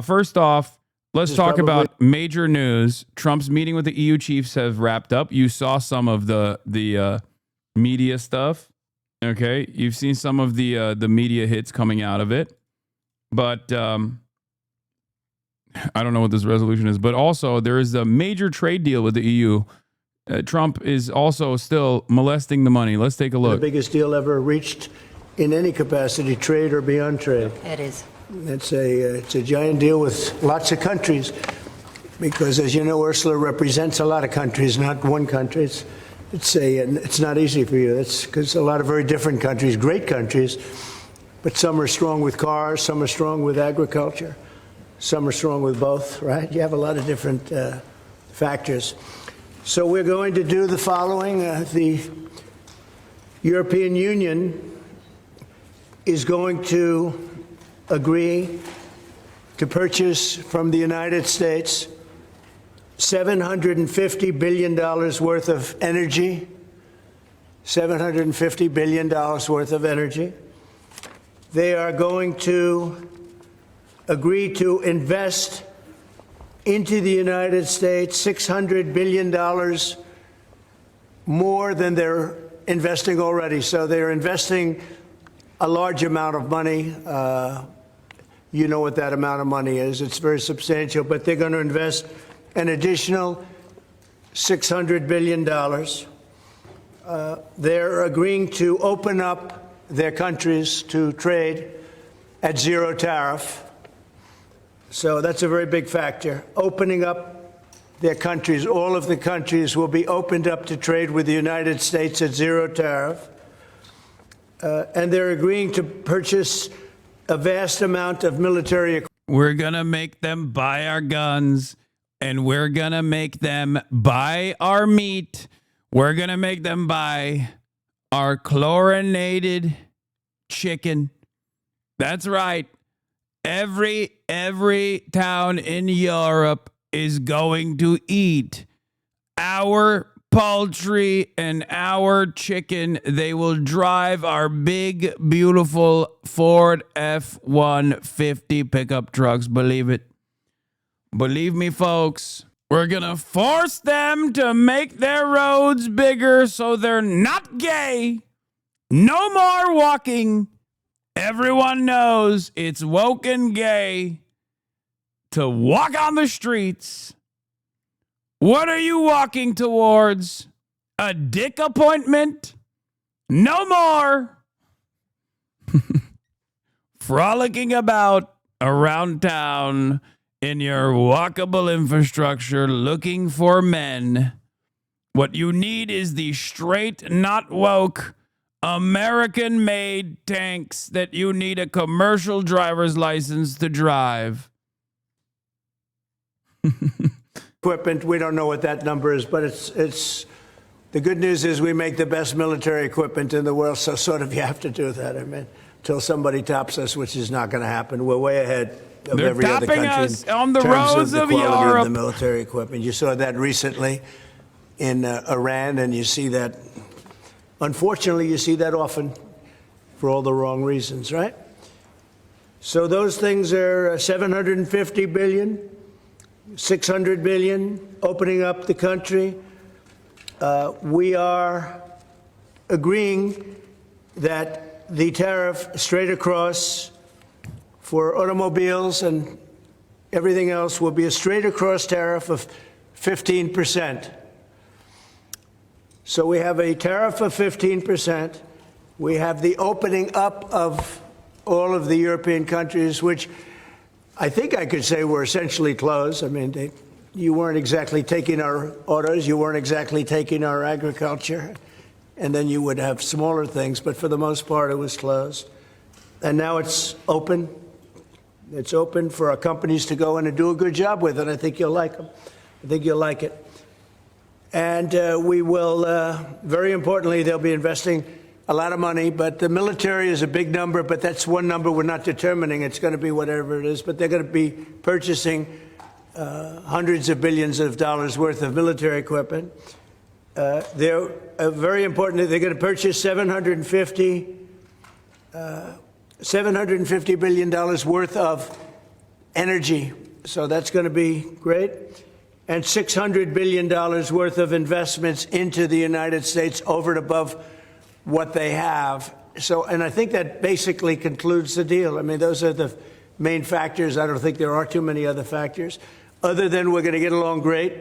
First off, let's talk probably about major news. Trump's meeting with the EU chiefs have wrapped up. You saw some of the media stuff. Okay, you've seen some of the media hits coming out of it, but I don't know what this resolution is. But also, there is a major trade deal with the EU. Trump is also still molesting the money. Let's take a look. the biggest deal ever reached in any capacity, trade or beyond trade. It is. It's a giant deal with lots of countries, because, as you know, Ursula represents a lot of countries, not one country. It's not easy for you. It's because a lot of very different countries, great countries, but some are strong with cars, some are strong with agriculture, some are strong with both, right? You have a lot of different factors. So we're going to do the following. The European Union is going to agree to purchase from the United States $750 billion worth of energy. $750 billion worth of energy. They are going to agree to invest into the United States $600 billion more than they're investing already. So they're investing a large amount of money. You know what that amount of money is. It's very substantial, but they're going to invest an additional $600 billion. They're agreeing to open up their countries to trade at zero tariff. So that's a very big factor. Opening up their countries, all of the countries will be opened up to trade with the United States at zero tariff. And they're agreeing to purchase a vast amount of military equipment. We're going to make them buy our guns, and we're going to make them buy our meat. We're going to make them buy our chlorinated chicken. That's right. Every town in Europe is going to eat our poultry and our chicken. They will drive our big, beautiful Ford F-150 pickup trucks. Believe it. Believe me, folks. We're going to force them to make their roads bigger so they're not gay. No more walking. Everyone knows it's woke and gay to walk on the streets. What are you walking towards? A dick appointment? No more. Frolicking about around town in your walkable infrastructure looking for men. What you need is the straight, not woke, American-made tanks that you need a commercial driver's license to drive. Equipment, we don't know what that number is, but it's the good news is we make the best military equipment in the world, so sort of you have to do that. I mean, until somebody tops us, which is not going to happen. We're way ahead of They're every other topping country us in on the terms roads of of the quality Europe. of the military equipment. You saw that recently in Iran, and you see that, unfortunately, you see that often for all the wrong reasons, right? So those things are $750 billion, $600 billion, opening up the country. We are agreeing that the tariff straight across for automobiles and everything else will be a straight across tariff of 15%. So we have a tariff of 15%. We have the opening up of all of the European countries, which I think I could say were essentially closed. I mean, you weren't exactly taking our autos, you weren't exactly taking our agriculture, and then you would have smaller things, but for the most part, it was closed. And now it's open. It's open for our companies to go in and do a good job with it. I think you'll like them. I think you'll like it. And we will, very importantly, they'll be investing a lot of money, but the military is a big number, but that's one number we're not determining. It's going to be whatever it is, but they're going to be purchasing hundreds of billions of dollars worth of military equipment. They're very important. They're going to purchase $750 billion worth of energy. So that's going to be great. And $600 billion worth of investments into the United States over and above what they have. So, and I think that basically concludes the deal. I mean, those are the main factors. I don't think there are too many other factors, other than we're going to get along great.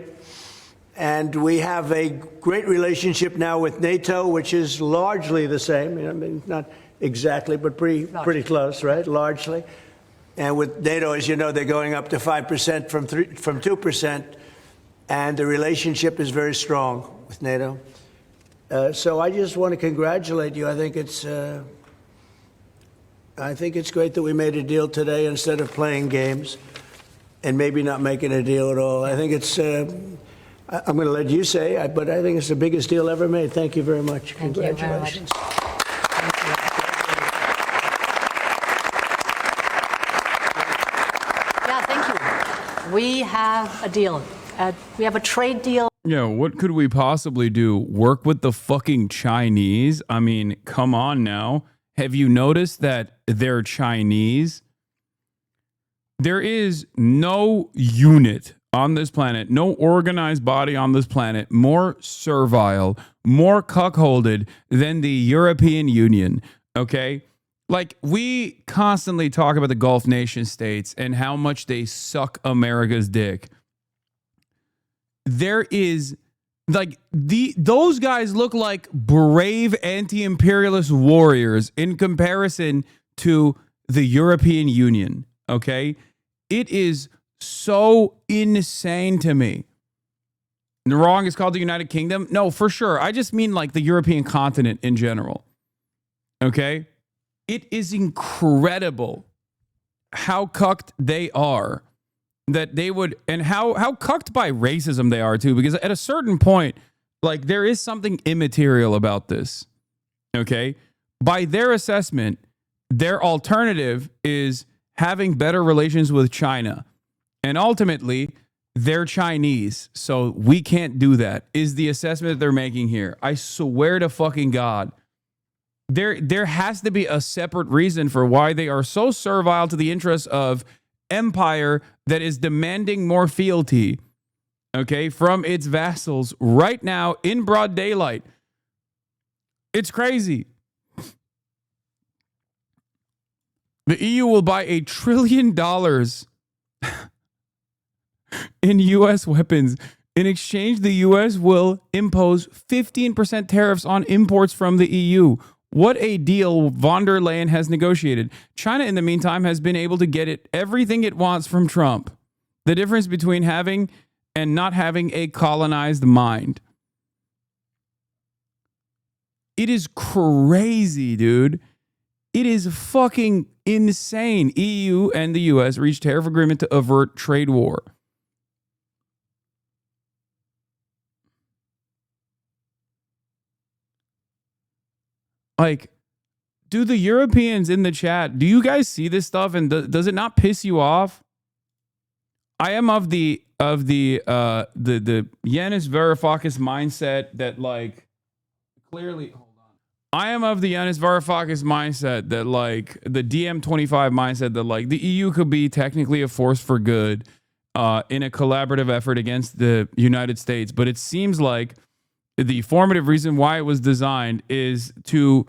And we have a great relationship now with NATO, which is largely the same. I mean, not exactly, but pretty close, right? Largely. And with NATO, as you know, they're going up to 5% from 2%. And the relationship is very strong with NATO. So I just want to congratulate you. I think it's great that we made a deal today instead of playing games and maybe not making a deal at all. I think it's, I'm going to let you say, but I think it's the biggest deal ever made. Thank you very much. Congratulations. Yeah, thank you. We have a deal. We have a trade deal. Yeah, what could we possibly do? Work with the fucking Chinese? I mean, come on now. Have you noticed that they're Chinese? There is no unit on this planet, no organized body on this planet more servile, more cuckolded than the European Union, okay? Like, we constantly talk about the Gulf nation states and how much they suck America's dick. There is, like, those guys look like brave anti-imperialist warriors in comparison to the European Union, okay? It is so insane to me. Wrong, it's called the United Kingdom? No, for sure. I just mean, like, the European continent in general, okay? It is incredible how cucked they are. That they would, and how cucked by racism they are too, because at a certain point, like, there is something immaterial about this, okay? By their assessment, their alternative is having better relations with China, and ultimately, they're Chinese, so we can't do that, is the assessment that they're making here. I swear to fucking God. There has to be a separate reason for why they are so servile to the interests of empire that is demanding more fealty, okay, from its vassals right now in broad daylight. It's crazy. The EU will buy $1 trillion in U.S. weapons. In exchange, the U.S. will impose 15% tariffs on imports from the EU. What a deal von der Leyen has negotiated. China, in the meantime, has been able to get everything it wants from Trump. The difference between having and not having a colonized mind. It is crazy, dude. It is fucking insane. EU and the US reached tariff agreement to avert trade war. Like, do the Europeans in the chat, do you guys see this stuff and does it not piss you off? I am of the Yanis Varoufakis mindset that, like, clearly, hold on. I am of the Yanis Varoufakis mindset that, like, the DM25 mindset that, like, the EU could be technically a force for good in a collaborative effort against the United States, but it seems like the formative reason why it was designed is to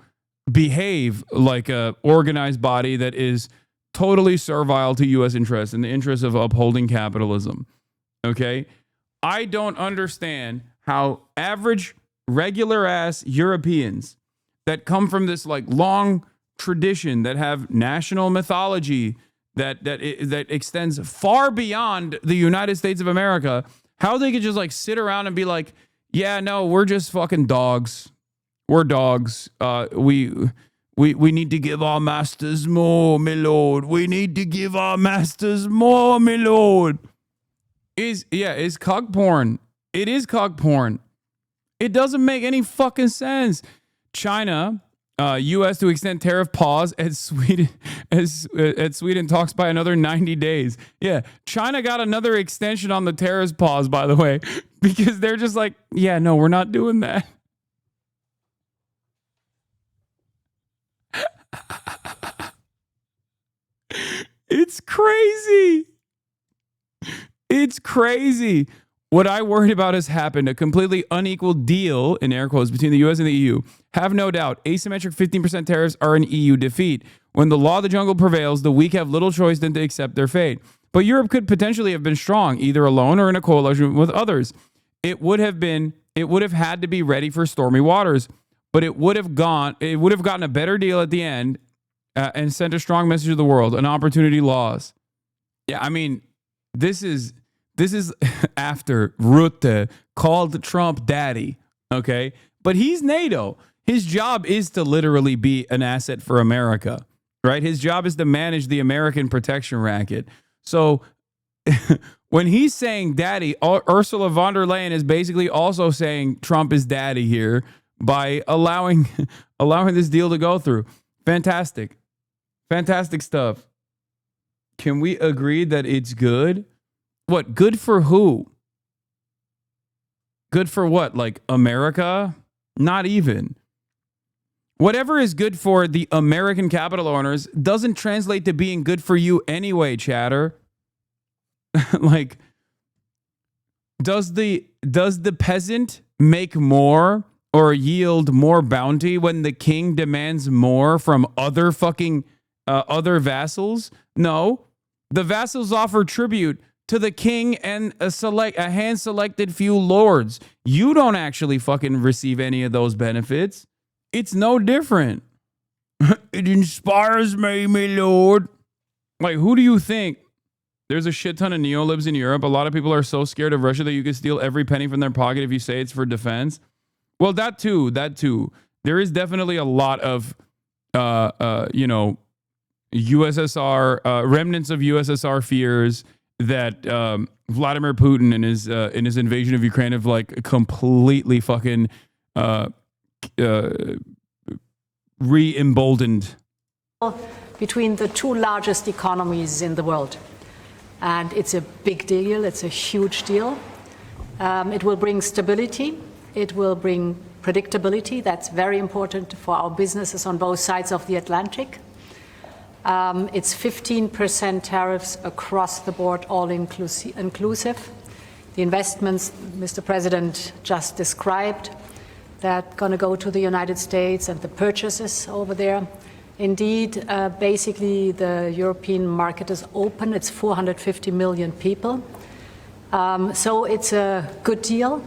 behave like a organized body that is totally servile to U.S. interests in the interest of upholding capitalism. Okay? I don't understand how average, regular-ass Europeans that come from this, like, long tradition, that have national mythology that extends far beyond the United States of America, how they could just, like, sit around and be like, yeah, no, we're just fucking dogs. We're dogs. We need to give our masters more, my lord. We need to give our masters more, my lord. Is cuck porn. It is cuck porn. It doesn't make any fucking sense. China, U.S. to extend tariff pause as Sweden talks by another 90 days. Yeah, China got another extension on the tariff pause, by the way, because they're just like, yeah, no, we're not doing that. It's It's crazy. It's crazy. What I worried about has happened. A completely unequal deal, in air quotes, between the US and the EU. Have no doubt, asymmetric 15% tariffs are an EU defeat. When the law of the jungle prevails, the weak have little choice than to accept their fate. But Europe could potentially have been strong, either alone or in a coalition with others. It would have had to be ready for stormy waters, but it would have gotten a better deal at the end and sent a strong message to the world, an opportunity lost. Yeah, I mean, this is after Rutte called Trump daddy, okay? But he's NATO. His job is to literally be an asset for America, right? His job is to manage the American protection racket. So when he's saying daddy, Ursula von der Leyen is basically also saying Trump is daddy here by allowing this deal to go through. Fantastic. Fantastic stuff. Can we agree that it's good? What? Good for who? Good for what? Like America? Not even. Whatever is good for the American capital owners doesn't translate to being good for you anyway, chatter. Like, does the peasant make more or yield more bounty when the king demands more from other vassals? No. The vassals offer tribute to the king and a hand-selected few lords. You don't actually fucking receive any of those benefits. It's no different. It inspires me, my lord. Like, who do you think? There's a shit ton of neolibs in Europe. A lot of people are so scared of Russia that you can steal every penny from their pocket if you say it's for defense. Well, that too. There is definitely a lot of, USSR, remnants of USSR fears that Vladimir Putin and his invasion of Ukraine have like completely fucking re-emboldened. Between the two largest economies in the world. And it's a big deal. It's a huge deal. It will bring stability. It will bring predictability. That's very important for our businesses on both sides of the Atlantic. It's 15% tariffs across the board, all inclusive. The investments Mr. President just described that going to go to the United States and the purchases over there. Indeed, basically the European market is open. It's 450 million people. So it's a good deal.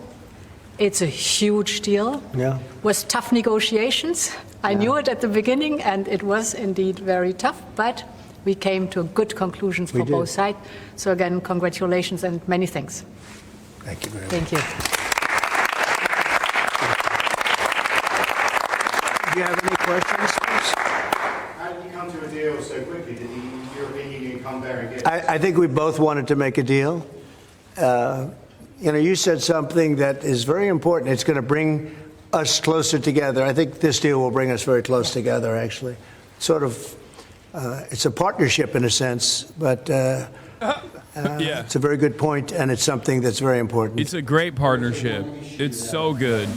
It's a huge deal. Yeah. Was tough negotiations. I knew it at the beginning, and it was indeed very tough, but we came to good conclusions for both sides. So again, congratulations and many thanks. Thank you very much. Thank you. Do you have any questions, please? How did you come to a deal so quickly? Did the European Union come there and get... I think we both wanted to make a deal. You said something that is very important. It's going to bring us closer together. I think this deal will bring us very close together, actually. Sort of, it's a partnership in a sense, but it's a very good point, and it's something that's very important. It's a great partnership. It's so good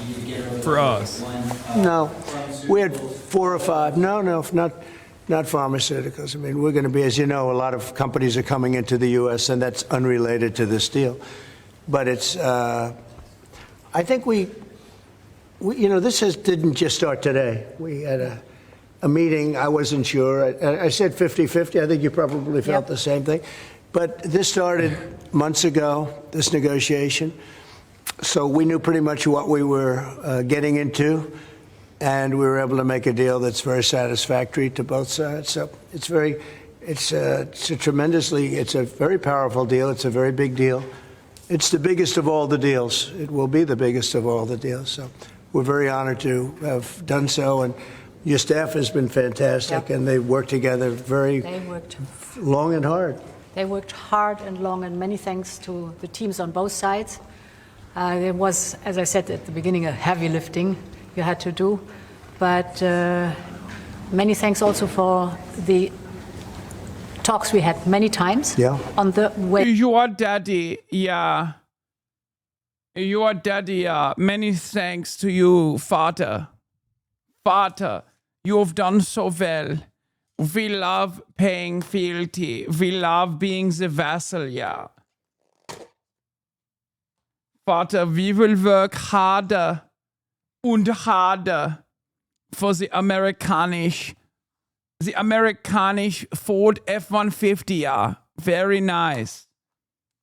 for us. No, we had 4 or 5. No, not pharmaceuticals. I mean, we're going to be, as you know, a lot of companies are coming into the U.S., and that's unrelated to this deal. But it's, I think this didn't just start today. We had a meeting. I wasn't sure. I said 50-50. I think you probably felt the same thing. But this started months ago, this negotiation. So we knew pretty much what we were getting into, and we were able to make a deal that's very satisfactory to both sides. So it's a very powerful deal. It's a very big deal. It's the biggest of all the deals. It will be the biggest of all the deals. So we're very honored to have done so. And your staff has been fantastic, and they worked together long and hard. They worked hard and long, and many thanks to the teams on both sides. It was, as I said at the beginning, a heavy lifting you had to do. But many thanks also for the talks we had many times on the way. Your daddy, Your daddy, many thanks to you, Vater. Vater, you have done so well. We love paying fealty. We love being the vassal, yeah. Vater, we will work harder and harder for the Americanisch Ford F-150, yeah. Very nice.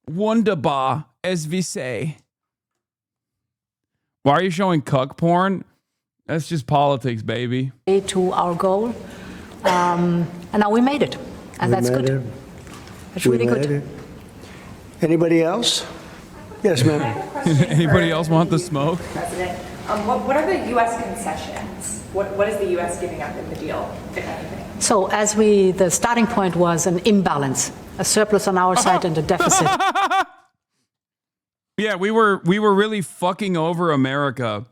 Wunderbar, as we say. Why are you showing cuck porn? That's just politics, baby. To our goal. And now we made it. And that's good. It's really good. Anybody else? Yes, ma'am. Anybody else want the smoke? President, what are the U.S. concessions? What is the U.S. giving up in the deal, if anything? So the starting point was an imbalance, a surplus on our side and a deficit. Yeah, we were really fucking over America.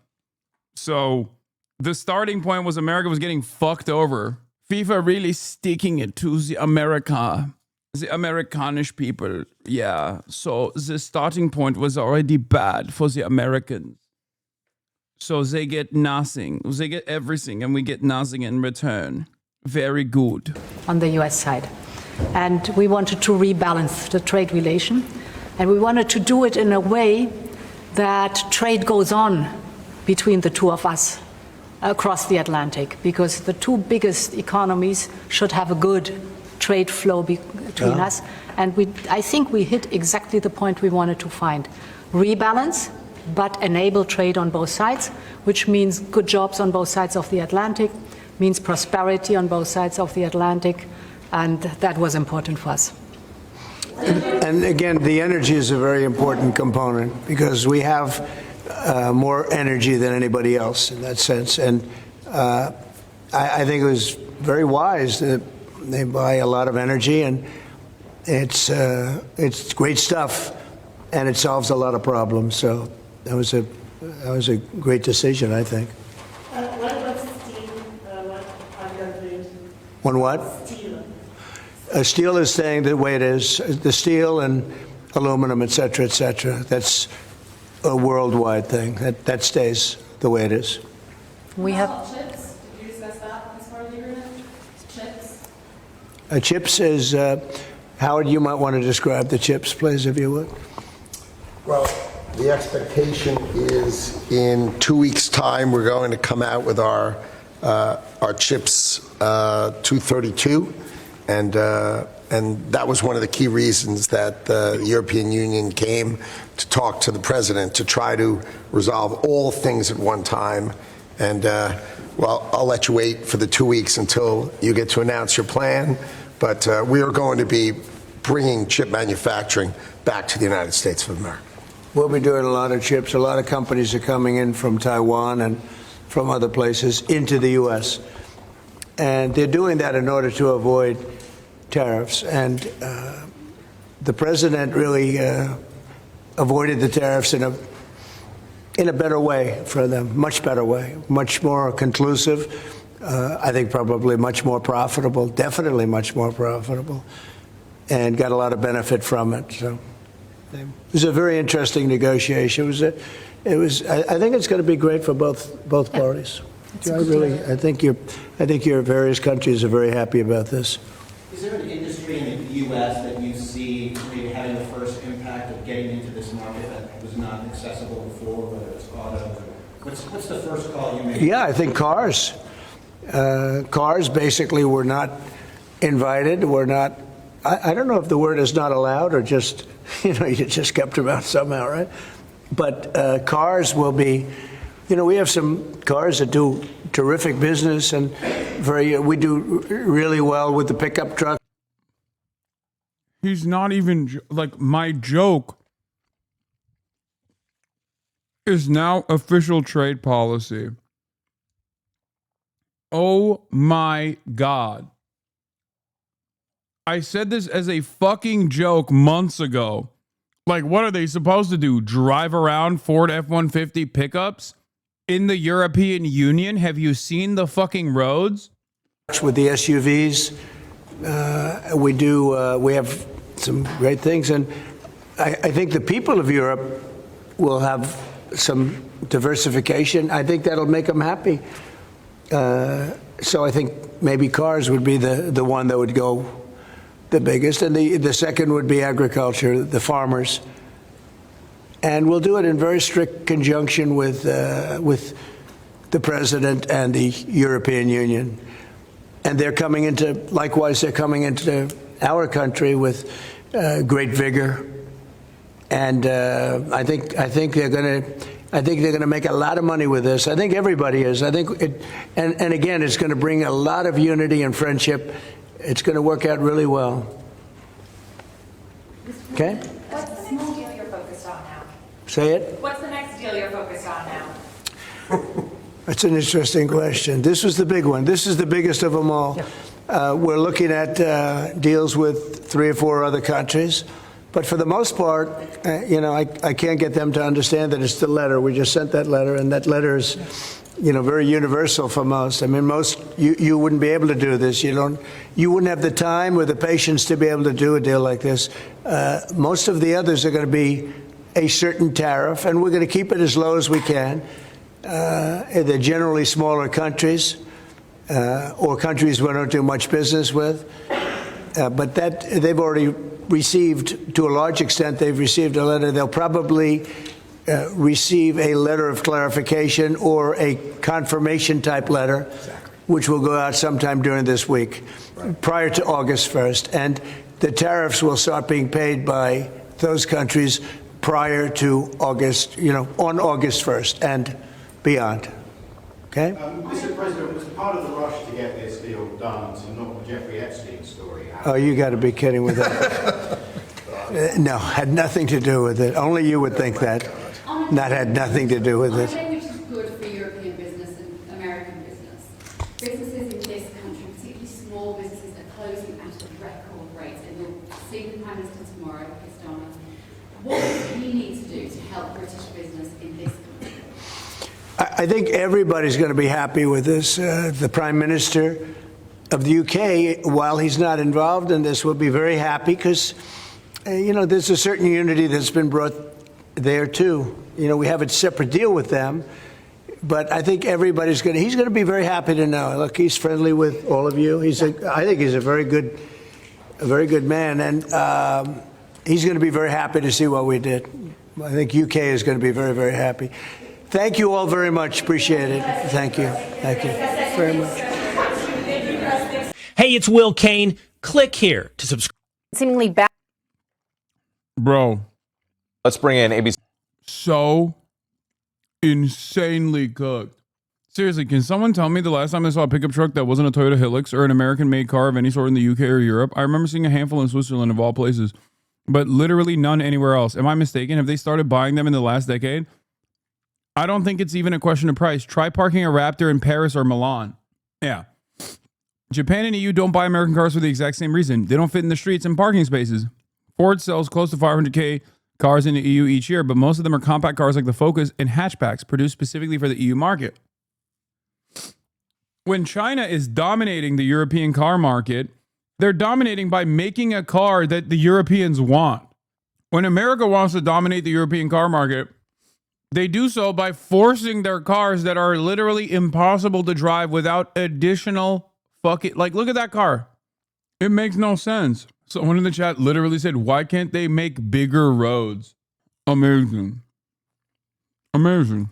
So the starting point was America was getting fucked over. FIFA really sticking it to the Americanish people. Yeah, so the starting point was already bad for the Americans. So they get nothing. They get everything and we get nothing in return. Very good. On the US side. And we wanted to rebalance the trade relation. And we wanted to do it in a way that trade goes on between the two of us across the Atlantic, because the two biggest economies should have a good trade flow between us. And I think we hit exactly the point we wanted to find. Rebalance, but enable trade on both sides, which means good jobs on both sides of the Atlantic, means prosperity on both sides of the Atlantic, and that was important for us. And again, the energy is a very important component because we have more energy than anybody else in that sense. And I think it was very wise that they buy a lot of energy, and it's great stuff, and it solves a lot of problems. So that was a great decision, I think. What about steel? What are your views? On what? Steel. Steel is staying the way it is. The steel and aluminum, et cetera, et cetera. That's a worldwide thing. That stays the way it is. We have Chips? Did you discuss that as part of the agreement? Chips? Chips is, Howard, you might want to describe the chips, please, if you would. Well, the expectation is in 2 weeks' time, we're going to come out with our chips 232. And that was one of the key reasons that the European Union came to talk to the president to try to resolve all things at one time. And, well, I'll let you wait for the 2 weeks until you get to announce your plan. But we are going to be bringing chip manufacturing back to the United States of America. We'll be doing a lot of chips. A lot of companies are coming in from Taiwan and from other places into the U.S. And they're doing that in order to avoid tariffs. And the president really avoided the tariffs in a better way for them, much better way, much more conclusive. I think probably much more profitable, definitely much more profitable, and got a lot of benefit from it. So it was a very interesting negotiation. I think it's going to be great for both parties. I think your various countries are very happy about this. Is there an industry in the U.S. that you see maybe having the first impact of getting into this market that was not accessible before, whether it's auto? What's the first call you make? Yeah, I think cars. Cars basically were not invited. Were not. I don't know if the word is not allowed or just you just kept them out somehow, right? But cars will be. We have some cars that do terrific business, and we do really well with the pickup truck. He's not even like my joke is now official trade policy. Oh my God. I said this as a fucking joke months ago. Like, what are they supposed to do? Drive around Ford F-150 pickups in the European Union? Have you seen the fucking roads? With the SUVs, we have some great things. And I think the people of Europe will have some diversification. I think that'll make them happy. So I think maybe cars would be the one that would go the biggest, and the second would be agriculture, the farmers. And we'll do it in very strict conjunction with the president and the European Union. And they're coming into, likewise, they're coming into our country with great vigor. And I think they're going to make a lot of money with this. I think everybody is. I think and again, it's going to bring a lot of unity and friendship. It's going to work out really well. Okay? What's the next deal you're focused on now? Say it. What's the next deal you're focused on now? That's an interesting question. This was the big one. This is the biggest of them all. We're looking at deals with 3 or 4 other countries. But for the most part, I can't get them to understand that it's the letter. We just sent that letter, and that letter is, very universal for most. I mean, most, you wouldn't be able to do this. You wouldn't have the time or the patience to be able to do a deal like this. Most of the others are going to be a certain tariff, and we're going to keep it as low as we can. They're generally smaller countries or countries we don't do much business with. But that they've already received, to a large extent, they've received a letter. They'll probably receive a letter of clarification or a confirmation type letter, which will go out sometime during this week, prior to August 1st. And the tariffs will start being paid by those countries prior to August, on August 1st and beyond. Okay? Mr. President, was part of the rush to get this deal done to knock the Jeffrey Epstein story out? Oh, you got to be kidding with that. No, had nothing to do with it. Only you would think that. That had nothing to do with it. Which is good for European business and American business. Businesses in this country, particularly small businesses, are closing at a record rate. And you'll see the Prime Minister tomorrow, Kristana. What does he need to do to help British business in this country? I think everybody's going to be happy with this. The Prime Minister of the UK, while he's not involved in this, will be very happy because, there's a certain unity that's been brought there too. We have a separate deal with them, but I think he's going to be very happy to know. Look, he's friendly with all of you. I think he's a very good man, and he's going to be very happy to see what we did. I think UK is going to be very, very happy. Thank you all very much. Appreciate it. Thank you. Thank you very much. Hey, it's Will Kane. Click here to subscribe. Seemingly bad. Bro, Let's bring in ABC. so insanely cooked. Seriously, can someone tell me the last time I saw a pickup truck that wasn't a Toyota Hilux or an American-made car of any sort in the UK or Europe? I remember seeing a handful in Switzerland, of all places, but literally none anywhere else. Am I mistaken? Have they started buying them in the last decade? I don't think it's even a question of price. Try parking a Raptor in Paris or Milan. Yeah. Japan and EU don't buy American cars for the exact same reason. They don't fit in the streets and parking spaces. Ford sells close to 500K cars in the EU each year, but most of them are compact cars like the Focus and hatchbacks produced specifically for the EU market. When China is dominating the European car market, they're dominating by making a car that the Europeans want. When America wants to dominate the European car market, they do so by forcing their cars that are literally impossible to drive without additional look at that car. It makes no sense. Someone in the chat literally said, why can't they make bigger roads? Amazing. Amazing.